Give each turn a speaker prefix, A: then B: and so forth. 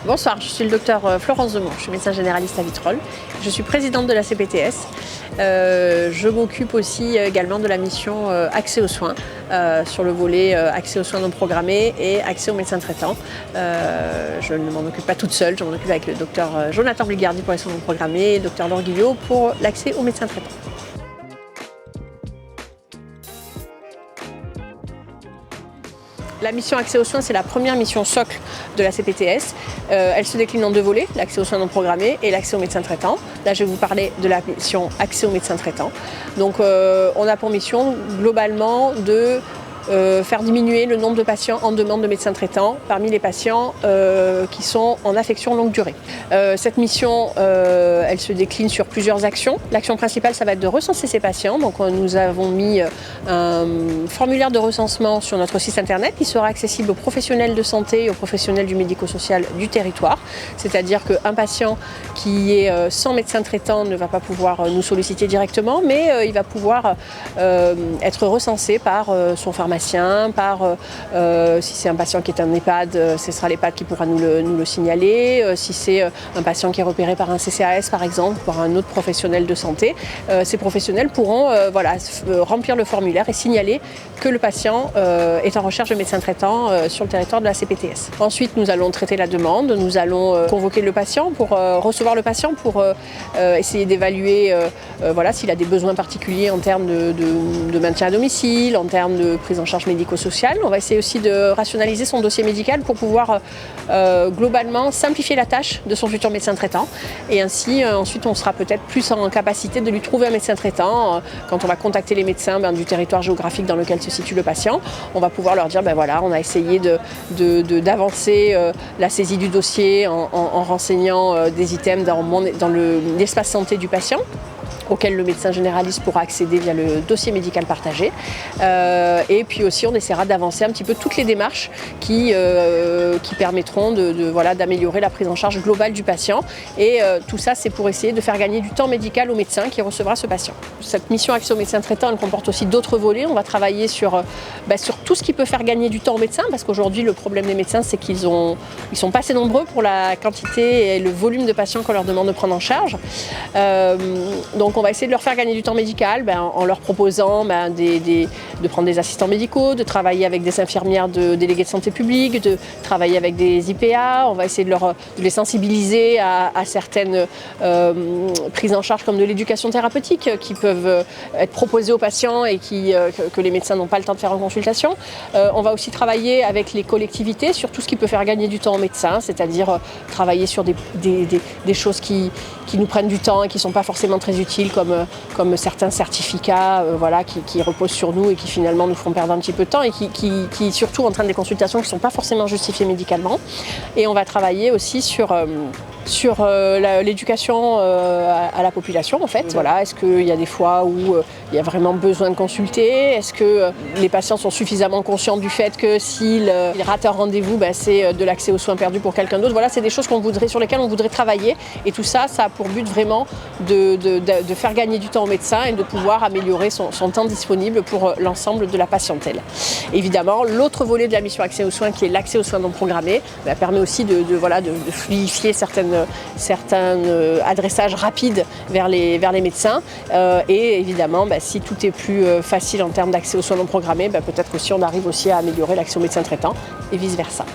A: Bonsoir, je suis le docteur Florence Demont, je suis médecin généraliste à Vitrolles. Je suis présidente de la CPTS. Je m'occupe aussi également de la mission accès aux soins, sur le volet accès aux soins non programmés et accès aux médecins traitants. Je ne m'en occupe pas toute seule, je m'en occupe avec le docteur Jonathan Bligardi pour les soins non programmés et le docteur Laure Guillot pour l'accès aux médecins traitants. La mission accès aux soins, c'est la première mission socle de la CPTS. Elle se décline en deux volets, l'accès aux soins non programmés et l'accès aux médecins traitants. Là, je vais vous parler de la mission accès aux médecins traitants. Donc, on a pour mission globalement de faire diminuer le nombre de patients en demande de médecins traitants parmi les patients qui sont en affection longue durée. Cette mission, elle se décline sur plusieurs actions. L'action principale, ça va être de recenser ces patients. Donc nous avons mis un formulaire de recensement sur notre site internet qui sera accessible aux professionnels de santé et aux professionnels du médico-social du territoire. C'est-à-dire qu'un patient qui est sans médecin traitant ne va pas pouvoir nous solliciter directement, mais il va pouvoir être recensé par son pharmacien, si c'est un patient qui est un EHPAD, ce sera l'EHPAD qui pourra nous le signaler. Si c'est un patient qui est repéré par un CCAS par exemple, par un autre professionnel de santé, ces professionnels pourront remplir le formulaire et signaler que le patient est en recherche de médecin traitant sur le territoire de la CPTS. Ensuite, nous allons traiter la demande, nous allons convoquer le patient pour recevoir le patient pour essayer d'évaluer s'il a des besoins particuliers en termes de maintien à domicile, en termes de prise en charge médico-sociale. On va essayer aussi de rationaliser son dossier médical pour pouvoir globalement simplifier la tâche de son futur médecin traitant. Et ainsi, ensuite, on sera peut-être plus en capacité de lui trouver un médecin traitant. Quand on va contacter les médecins du territoire géographique dans lequel se situe le patient, on va pouvoir leur dire, on a essayé d'avancer la saisie du dossier en renseignant des items dans l'espace santé du patient, auquel le médecin généraliste pourra accéder via le dossier médical partagé. Et puis aussi, on essaiera d'avancer un petit peu toutes les démarches qui permettront d'améliorer la prise en charge globale du patient. Et tout ça, c'est pour essayer de faire gagner du temps médical au médecin qui recevra ce patient. Cette mission accès aux médecins traitants, elle comporte aussi d'autres volets. On va travailler sur tout ce qui peut faire gagner du temps aux médecins, parce qu'aujourd'hui, le problème des médecins, c'est qu'ils sont pas assez nombreux pour la quantité et le volume de patients qu'on leur demande de prendre en charge. Donc, on va essayer de leur faire gagner du temps médical en leur proposant de prendre des assistants médicaux, de travailler avec des infirmières de délégués de santé publique, de travailler avec des IPA. On va essayer de les sensibiliser à certaines prises en charge comme de l'éducation thérapeutique qui peuvent être proposées aux patients et que les médecins n'ont pas le temps de faire en consultation. On va aussi travailler avec les collectivités sur tout ce qui peut faire gagner du temps aux médecins, c'est-à-dire travailler sur des choses qui nous prennent du temps et qui ne sont pas forcément très utiles, comme certains certificats qui reposent sur nous et qui finalement nous font perdre un petit peu de temps et qui surtout entraînent des consultations qui ne sont pas forcément justifiées médicalement. Et on va travailler aussi sur l'éducation à la population en fait. Est-ce qu'il y a des fois où il y a vraiment besoin de consulter? Est-ce que les patients sont suffisamment conscients du fait que s'ils ratent un rendez-vous, c'est de l'accès aux soins perdus pour quelqu'un d'autre? C'est des choses sur lesquelles on voudrait travailler. Et tout ça, ça a pour but vraiment de faire gagner du temps au médecin et de pouvoir améliorer son temps disponible pour l'ensemble de la patientèle. Évidemment, l'autre volet de la mission accès aux soins, qui est l'accès aux soins non programmés, permet aussi de fluidifier certains adressages rapides vers les médecins. Et évidemment, si tout est plus facile en termes d'accès aux soins non programmés, peut-être qu'aussi on arrive aussi à améliorer l'accès aux médecins traitants et vice-versa.